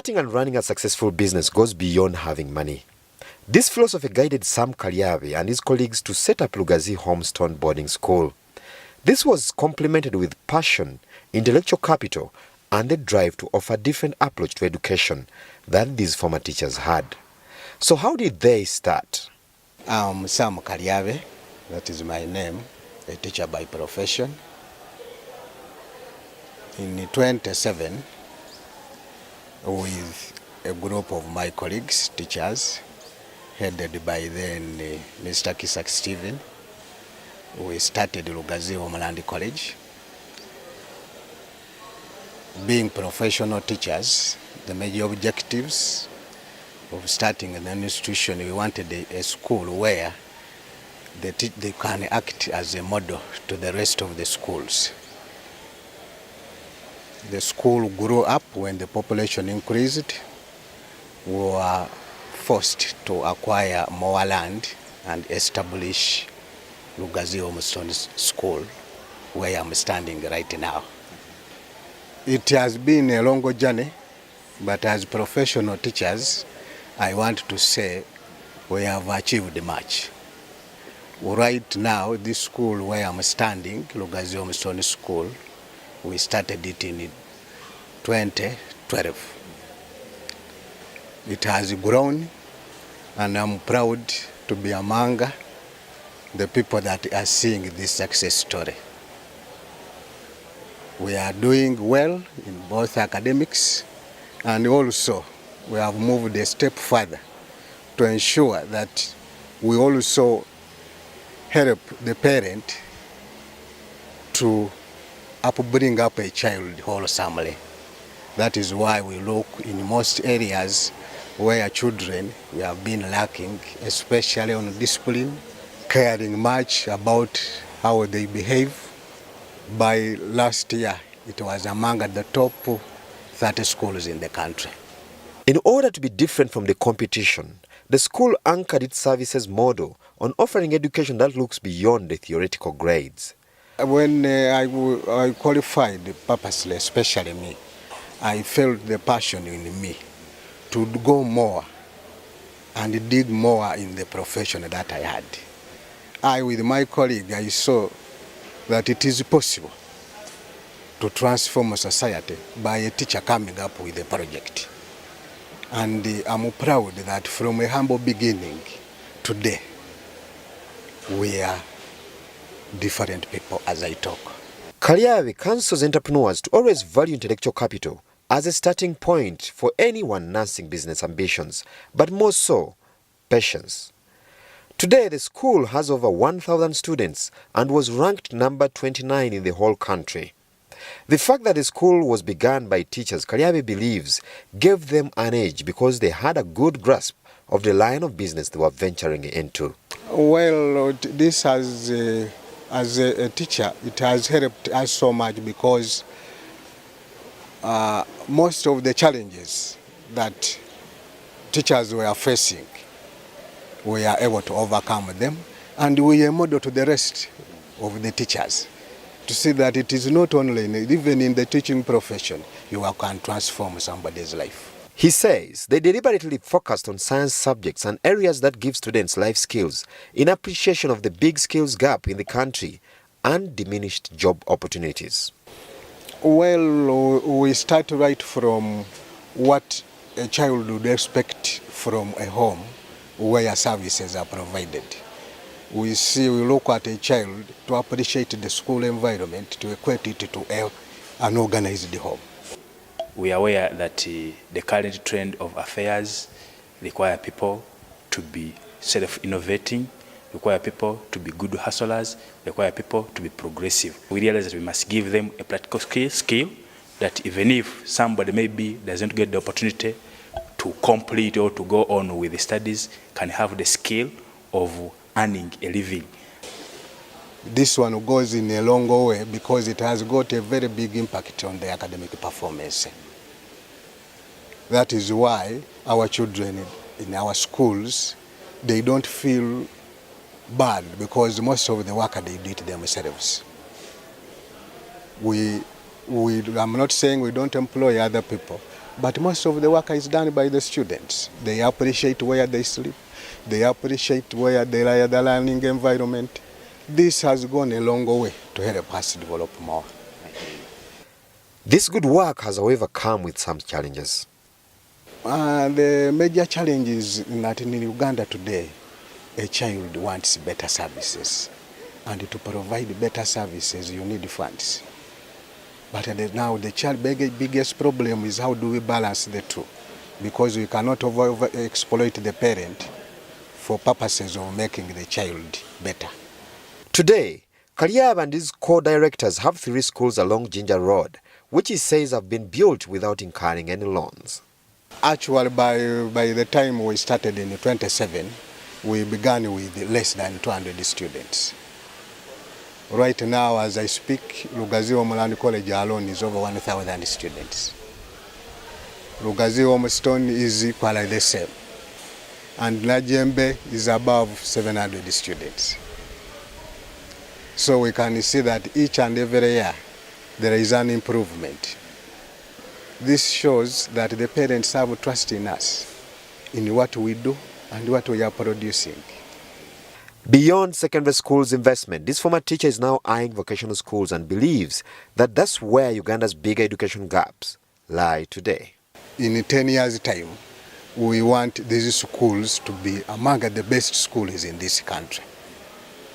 Starting and running a successful business goes beyond having money. This philosophy guided Sam Kalyabe and his colleagues to set up Lugazi Homestone Boarding School. This was complemented with passion, intellectual capital, and the drive to offer a different approach to education than these former teachers had. So how did they start? I'm Sam Kalyabe, that is my name, a teacher by profession. In 2007, with a group of my colleagues, teachers, headed by then Mr. Kisak Stephen, we started Lugazi Homeland College. Being professional teachers, the major objectives of starting an institution, we wanted a school where they can act as a model to the rest of the schools. The school grew up when the population increased. We were forced to acquire more land and establish Lugazi Homestone School, where I'm standing right now. It has been a long journey, but as professional teachers, I want to say we have achieved much. Right now, this school where I'm standing, Lugazi Homestone School, we started it in 2012. It has grown, and I'm proud to be among the people that are seeing this success story. We are doing well in both academics, and also we have moved a step further to ensure that we also help the parent to bring up a child wholesomely. That is why we look in most areas where children we have been lacking, especially on discipline, caring much about how they behave. By last year, it was among the top 30 schools in the country. In order to be different from the competition, the school anchored its services model on offering education that looks beyond the theoretical grades. When I qualified purposely, especially me, I felt the passion in me to go more and dig more in the profession that I had. With my colleague, I saw that it is possible to transform a society by a teacher coming up with a project. And I'm proud that from a humble beginning, today, we are different people as I talk. Kalyabe counsels entrepreneurs to always value intellectual capital as a starting point for anyone nursing business ambitions, but more so, patience. Today, the school has over 1,000 students and was ranked number 29 in the whole country. The fact that the school was begun by teachers, Kalyabe believes, gave them an edge because they had a good grasp of the line of business they were venturing into. Well, this as a teacher, it has helped us so much because most of the challenges that teachers were facing, we are able to overcome them, and we are a model to the rest of the teachers to see that it is not only, even in the teaching profession, you can transform somebody's life. He says they deliberately focused on science subjects and areas that give students life skills in appreciation of the big skills gap in the country and diminished job opportunities. Well, we start right from what a child would expect from a home where services are provided. We look at a child to appreciate the school environment, to equate it to an organized home. We are aware that the current trend of affairs require people to be self-innovating, require people to be good hustlers, require people to be progressive. We realize that we must give them a practical skill that even if somebody maybe doesn't get the opportunity to complete or to go on with the studies, can have the skill of earning a living. This one goes in a long way because it has got a very big impact on the academic performance. That is why our children in our schools, they don't feel bad because most of the work they do it themselves. I'm not saying we don't employ other people, But most of the work is done by the students. They appreciate where they sleep. They appreciate where they are, the learning environment. This has gone a long way to help us develop more. This good work has, however, come with some challenges. The major challenge is that in Uganda today, a child wants better services. And to provide better services, you need funds. But now the biggest problem is how do we balance the two? Because we cannot exploit the parent for purposes of making the child better. Today, Kalyab and his co-directors have 3 schools along Ginger Road, which he says have been built without incurring any loans. Actually, by the time we started in 27, we began with less than 200 students. Right now, as I speak, Lugazi Mulandi College alone is over 1,000 students. Lugazi Stone is equally the same. And Najembe is above 700 students. So we can see that each and every year there is an improvement. This shows that the parents have trust in us, in what we do and what we are producing. Beyond secondary schools investment, this former teacher is now eyeing vocational schools and believes that that's where Uganda's bigger education gaps lie today. In 10 years' time, we want these schools to be among the best schools in this country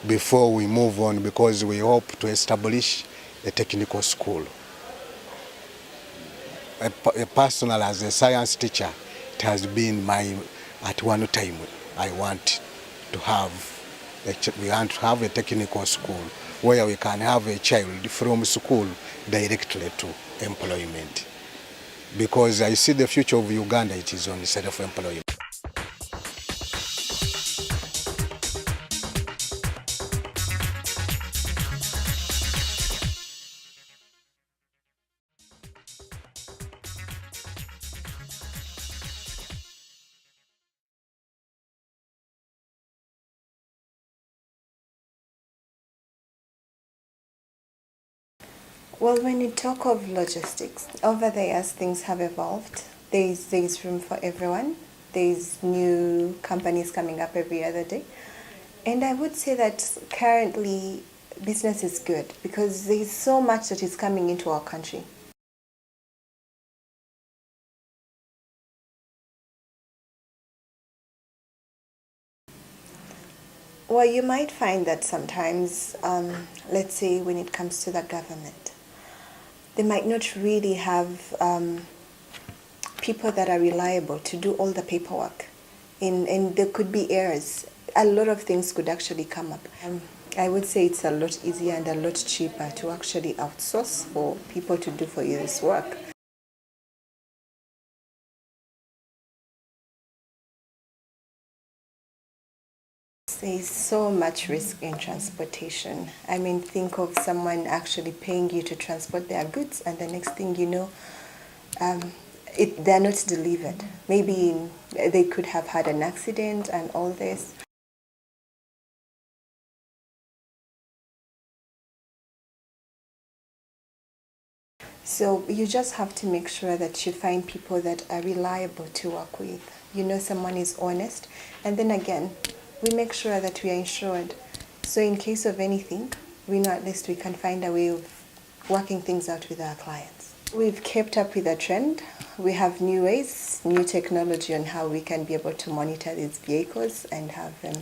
before we move on, because we hope to establish a technical school. Personal, as a science teacher, it has been at one time, I want to have a technical school where we can have a child from school directly to employment. Because I see the future of Uganda, it is on self-employment. Well, when you talk of logistics, over the years things have evolved. There's room for everyone. There's new companies coming up every other day. And I would say that currently business is good because there's so much that is coming into our country. Well, you might find that sometimes, let's say when it comes to the government, they might not really have people that are reliable to do all the paperwork. And there could be errors. A lot of things could actually come up. I would say it's a lot easier and a lot cheaper to actually outsource for people to do for you this work. There's so much risk in transportation. I mean, think of someone actually paying you to transport their goods, and the next thing you know, they're not delivered. Maybe they could have had an accident and all this. So you just have to make sure that you find people that are reliable to work with. You know someone is honest, and then again, we make sure that we are insured. So in case of anything, we know at least we can find a way of working things out with our clients. We've kept up with the trend. We have new ways, new technology on how we can be able to monitor these vehicles and have them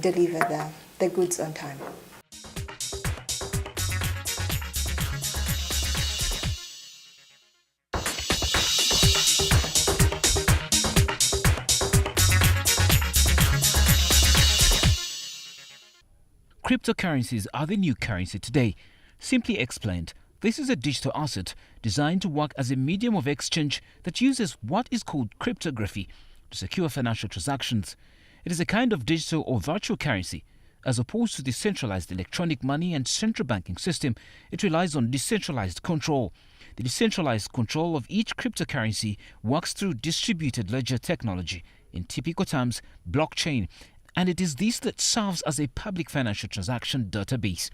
deliver the goods on time. Cryptocurrencies are the new currency today. Simply explained, this is a digital asset designed to work as a medium of exchange that uses what is called cryptography to secure financial transactions. It is a kind of digital or virtual currency. As opposed to the centralized electronic money and central banking system, it relies on decentralized control. The decentralized control of each cryptocurrency works through distributed ledger technology, in typical terms, blockchain, and it is this that serves as a public financial transaction database.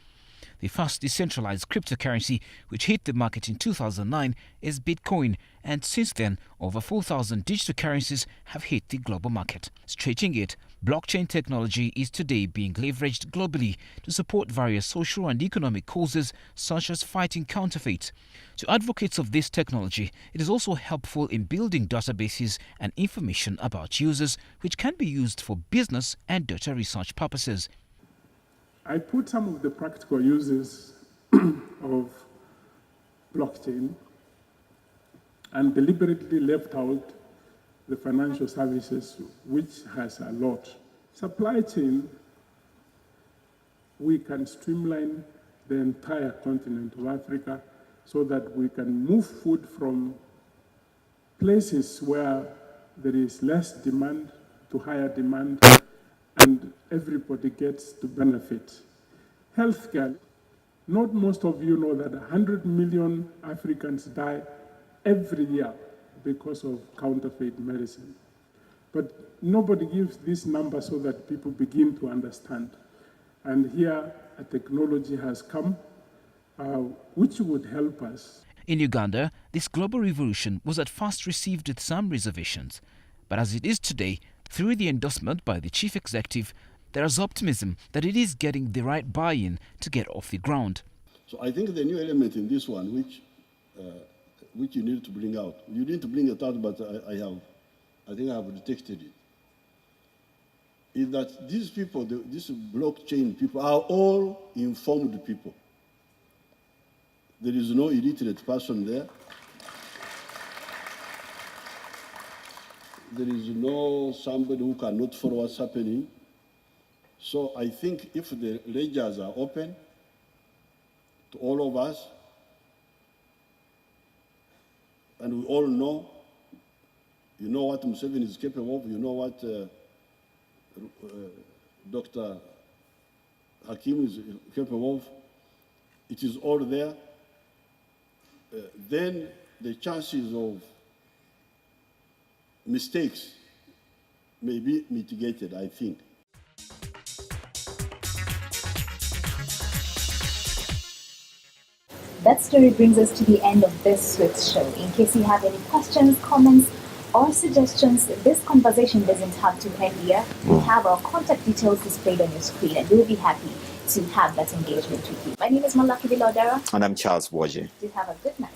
The first decentralized cryptocurrency, which hit the market in 2009, is Bitcoin, and since then, over 4,000 digital currencies have hit the global market. Stretching it, blockchain technology is today being leveraged globally to support various social and economic causes, such as fighting counterfeits. To advocates of this technology, it is also helpful in building databases and information about users, which can be used for business and data research purposes. I put some of the practical uses of blockchain and deliberately left out the financial services, which has a lot. Supply chain, we can streamline the entire continent of Africa so that we can move food from places where there is less demand to higher demand, and everybody gets to benefit. Healthcare, not most of you know that 100 million Africans die every year because of counterfeit medicine. But nobody gives this number so that people begin to understand. And here a technology has come which would help us. In Uganda, this global revolution was at first received with some reservations. But as it is today, through the endorsement by the chief executive, there is optimism that it is getting the right buy-in to get off the ground. So I think the new element in this one, which you need to bring out, you need to bring it out, but I think I have detected it, is that these people, these blockchain people, are all informed people. There is no illiterate person there. There is no somebody who cannot follow what's happening. So I think if the ledgers are open to all of us, and we all know, you know what Museveni is capable of, you know what Dr. Hakim is capable of, it is all there, then the chances of mistakes may be mitigated, I think. That story brings us to the end of this Swift show. In case you have any questions, comments, or suggestions, this conversation doesn't have to end here. We have our contact details displayed on your screen, and we'll be happy to have that engagement with you. My name is Malaki Bilodara. And I'm Charles Boje. Do have a good night.